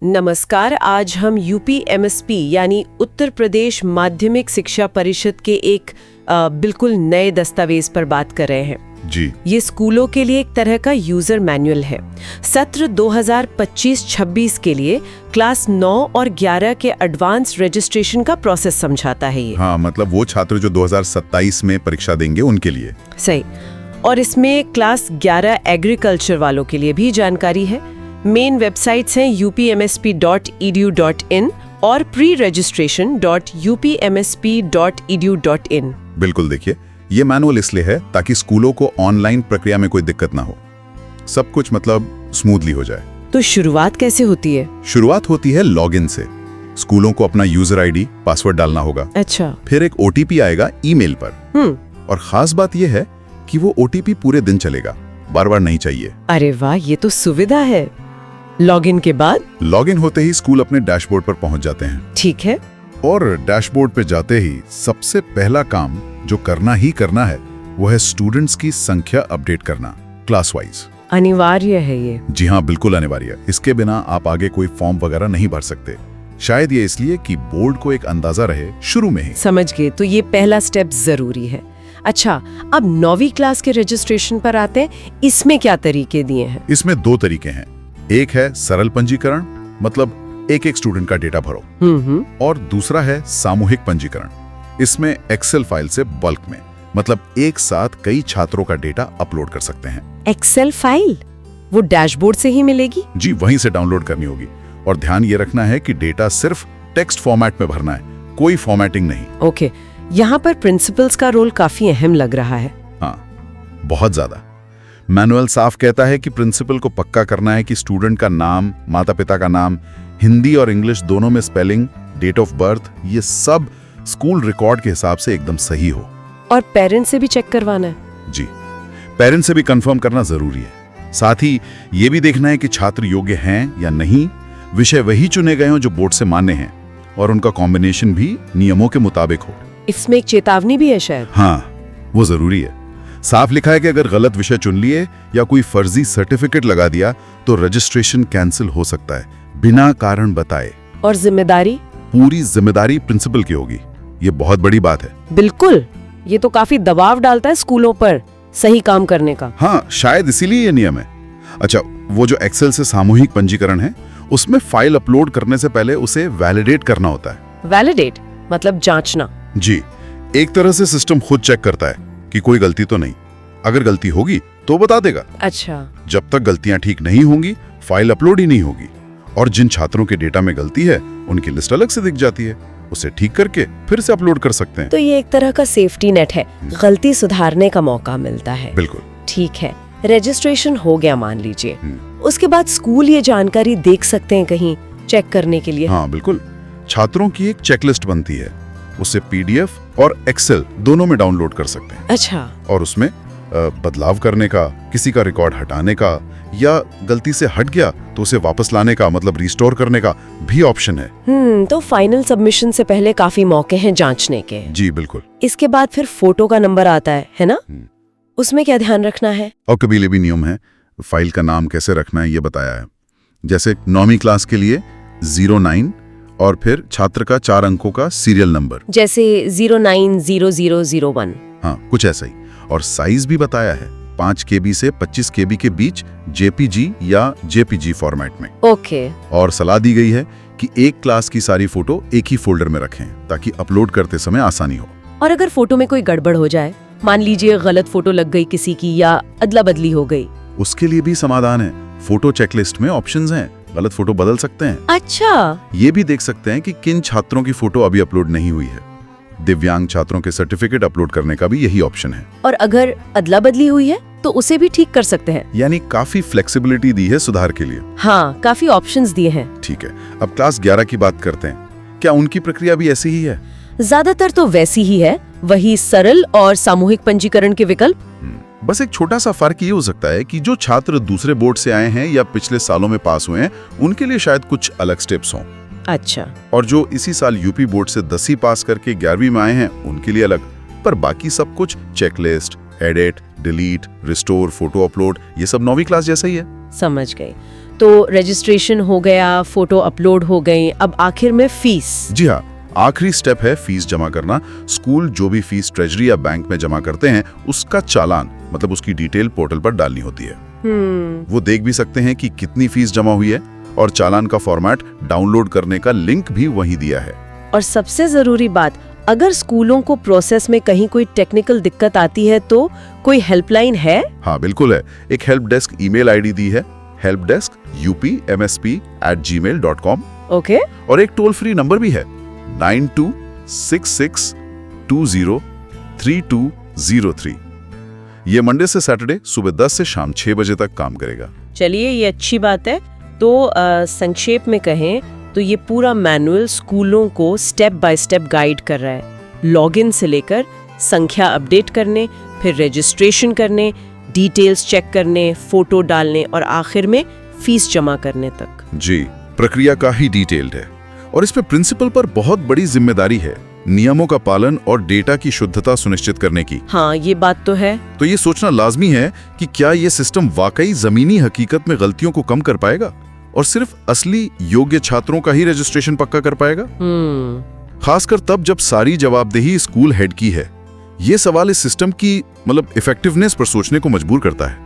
नमस्कार। आज हम यूपीएमएसपी यानी उत्तर प्रदेश माध्यमिक शिक्षा परिषद के एक बिल्कुल नए दस्तावेज पर बात कर रहे हैं। जी। ये स्कूलों के लिए एक तरह का यूजर मैनुअल है। सत्र 2025-26 के लिए क्लास 9 और 11 के एडवांस रजिस्ट्रेशन का प्रोसेस समझाता है ये। हाँ, मतलब वो छात्र जो 2027 में परीक्षा देंगे उनके लिए। सही। और इसमें क्लास 11 एग्रीकल्चर वालों के लिए भी जानकारी है। मेन वेबसाइट्स हैं upmsp.edu.in और preregistration.upmsp.edu.in। बिल्कुल, देखिए ये मैनुअल इसलिए है ताकि स्कूलों को ऑनलाइन प्रक्रिया में कोई दिक्कत ना हो, सब कुछ मतलब स्मूथली हो जाए। तो शुरुआत कैसे होती है? शुरुआत होती है लॉगिन से। स्कूलों को अपना यूजर आईडी पासवर्ड डालना होगा। अच्छा। फिर एक ओटीपी आएगा ईमेल पर। और खास बात यह है कि वो ओटीपी पूरे दिन चलेगा, बार बार नहीं चाहिए। अरे वाह, ये तो सुविधा है। लॉगिन के बाद? लॉगिन होते ही स्कूल अपने डैशबोर्ड पर पहुंच जाते हैं। ठीक है। और डैशबोर्ड पे जाते ही सबसे पहला काम जो करना ही करना है वो है स्टूडेंट्स की संख्या अपडेट करना, क्लास वाइज। अनिवार्य है ये? जी हाँ, बिल्कुल अनिवार्य। इसके बिना आप आगे कोई फॉर्म वगैरह नहीं भर सकते। शायद ये इसलिए कि बोर्ड को एक अंदाजा रहे शुरू में ही। समझ गए, तो ये पहला स्टेप जरूरी है। अच्छा, अब 9वीं क्लास के रजिस्ट्रेशन पर आते हैं। इसमें क्या तरीके दिए हैं? इसमें 2 तरीके हैं। एक है सरल पंजीकरण, मतलब एक स्टूडेंट का डेटा भरो। और दूसरा है सामूहिक पंजीकरण। इसमें एक्सेल फाइल से बल्क में, मतलब एक साथ कई छात्रों का डेटा अपलोड कर सकते हैं। एक्सेल फाइल वो डैशबोर्ड से ही मिलेगी? जी, वहीं से डाउनलोड करनी होगी। और ध्यान ये रखना है कि डेटा सिर्फ टेक्स्ट फॉर्मेट में भरना है, कोई फॉर्मेटिंग नहीं। ओके। यहाँ पर प्रिंसिपल्स का रोल काफी अहम लग रहा है। हाँ, बहुत ज्यादा। मैनुअल साफ कहता है कि प्रिंसिपल को पक्का करना है कि स्टूडेंट का नाम, माता पिता का नाम, हिंदी और इंग्लिश दोनों में स्पेलिंग, डेट ऑफ बर्थ, ये सब स्कूल रिकॉर्ड के हिसाब से एकदम सही हो। और पेरेंट्स से भी चेक करवाना है? जी, पेरेंट्स से भी कंफर्म करना जरूरी है। साथ ही ये भी देखना है कि छात्र योग्य हैं या नहीं, विषय वही चुने गए हों जो बोर्ड से मान्य हैं, और उनका कॉम्बिनेशन भी नियमों के मुताबिक हो। इसमें एक चेतावनी भी है शायद? हाँ, वो जरूरी है। साफ लिखा है कि अगर गलत विषय चुन लिए या कोई फर्जी सर्टिफिकेट लगा दिया तो रजिस्ट्रेशन कैंसिल हो सकता है बिना कारण बताए। और जिम्मेदारी? पूरी जिम्मेदारी प्रिंसिपल की होगी। ये बहुत बड़ी बात है। बिल्कुल, ये तो काफी दबाव डालता है स्कूलों पर सही काम करने का। हाँ, शायद इसीलिए ये नियम है। अच्छा, वो जो एक्सेल से सामूहिक पंजीकरण है, उसमें फाइल अपलोड करने से पहले उसे वैलिडेट करना होता है। वैलिडेट मतलब जांचना? जी, एक तरह से सिस्टम खुद चेक करता है कि कोई गलती तो नहीं। अगर गलती होगी तो बता देगा। अच्छा। जब तक गलतियां ठीक नहीं होंगी, फाइल अपलोड ही नहीं होगी। और जिन छात्रों के डेटा में गलती है उनकी लिस्ट अलग से दिख जाती है, उसे ठीक करके फिर से अपलोड कर सकते हैं। तो ये एक तरह का सेफ्टी नेट है, गलती सुधारने का मौका मिलता है। बिल्कुल। ठीक है, रजिस्ट्रेशन हो गया मान लीजिए, उसके बाद स्कूल ये जानकारी देख सकते हैं कहीं चेक करने के लिए? हाँ बिल्कुल, छात्रों की एक चेकलिस्ट बनती है, उसे PDF और एक्सेल दोनों में डाउनलोड कर सकते हैं। अच्छा। और उसमें बदलाव करने का, किसी का रिकॉर्ड हटाने का, या गलती से हट गया तो उसे वापस लाने का, मतलब रिस्टोर करने का भी ऑप्शन है। तो फाइनल सबमिशन से पहले काफी मौके हैं जांचने के। जी बिल्कुल। इसके बाद फिर फोटो का नंबर आता है ना? उसमें क्या ध्यान रखना है? और कबीले भी नियम है। फाइल का नाम कैसे रखना है ये बताया है। जैसे 9वीं क्लास के लिए 09 और फिर छात्र का 4 अंकों का सीरियल नंबर, जैसे 090001। हाँ, कुछ ऐसा ही। और साइज भी बताया है, 5 KB से 25 KB के बीच JPG या JPG फॉर्मेट में। ओके। और सलाह दी गई है कि एक क्लास की सारी फोटो एक ही फोल्डर में रखें ताकि अपलोड करते समय आसानी हो। और अगर फोटो में कोई गड़बड़ हो जाए, मान लीजिए गलत फोटो लग गई किसी की या अदला बदली हो गई, उसके लिए भी समाधान है। फोटो चेकलिस्ट में ऑप्शंस हैं, गलत फोटो बदल सकते हैं। अच्छा। ये भी देख सकते हैं कि किन छात्रों की फोटो अभी अपलोड नहीं हुई है। दिव्यांग छात्रों के सर्टिफिकेट अपलोड करने का भी यही ऑप्शन है। और अगर अदला बदली हुई है तो उसे भी ठीक कर सकते हैं। यानी काफी फ्लेक्सिबिलिटी दी है सुधार के लिए। हाँ, काफी ऑप्शंस दिए हैं। ठीक है, अब क्लास 11 की बात करते हैं। क्या उनकी प्रक्रिया भी ऐसी ही है? ज्यादातर तो वैसी ही है, वही सरल और सामूहिक पंजीकरण के विकल्प। बस एक छोटा सा फर्क ये हो सकता है कि जो छात्र दूसरे बोर्ड से आए हैं या पिछले सालों में पास हुए हैं, उनके लिए शायद कुछ अलग स्टेप्स हों। अच्छा। और जो इसी साल यूपी बोर्ड से 10वीं पास करके 11वीं में आए हैं, उनके लिए अलग। पर बाकी सब कुछ checklist, edit, delete, restore, photo upload, ये सब 9वीं क्लास जैसा ही है। समझ गए। तो रजिस्ट्रेशन हो गया, फोटो अपलोड हो गई, अब आखिर में फीस। जी हाँ, आखिरी स्टेप है फीस जमा करना। स्कूल जो भी फीस ट्रेजरी या बैंक में जमा करते हैं उसका चालान, मतलब उसकी डिटेल पोर्टल पर डालनी होती है। वो देख भी सकते हैं कि कितनी फीस जमा हुई है, और चालान का फॉर्मेट डाउनलोड करने का लिंक भी वहीं दिया है। और सबसे जरूरी बात, अगर स्कूलों को प्रोसेस में कहीं कोई टेक्निकल दिक्कत आती है तो कोई हेल्पलाइन है? हाँ बिल्कुल है। एक हेल्प डेस्क ईमेल आईडी दी है, helpdesk@upmsp@gmail.com। ओके। और एक टोल फ्री नंबर भी है, 9266203203। ये मंडे से सैटरडे सुबह 10 से शाम 6 बजे तक काम करेगा। चलिए, ये अच्छी बात है। तो संक्षेप में कहें तो ये पूरा मैनुअल स्कूलों को स्टेप बाय स्टेप गाइड कर रहा है, लॉगिन से लेकर संख्या अपडेट करने, फिर रजिस्ट्रेशन करने, डिटेल्स चेक करने, फोटो डालने और आखिर में फीस जमा करने तक। जी, प्रक्रिया का ही डिटेल्ड है, और इस पे प्रिंसिपल पर बहुत बड़ी जिम्मेदारी है, नियमों का पालन और डेटा की शुद्धता सुनिश्चित करने की। हाँ, ये बात तो है। तो ये सोचना लाजमी है कि क्या ये सिस्टम वाकई जमीनी हकीकत में गलतियों को कम कर पाएगा और सिर्फ असली योग्य छात्रों का ही रजिस्ट्रेशन पक्का कर पाएगा। खासकर तब जब सारी जवाबदेही स्कूल हेड की है। ये सवाल इस सिस्टम की इफेक्टिवनेस पर सोचने को मजबूर करता है।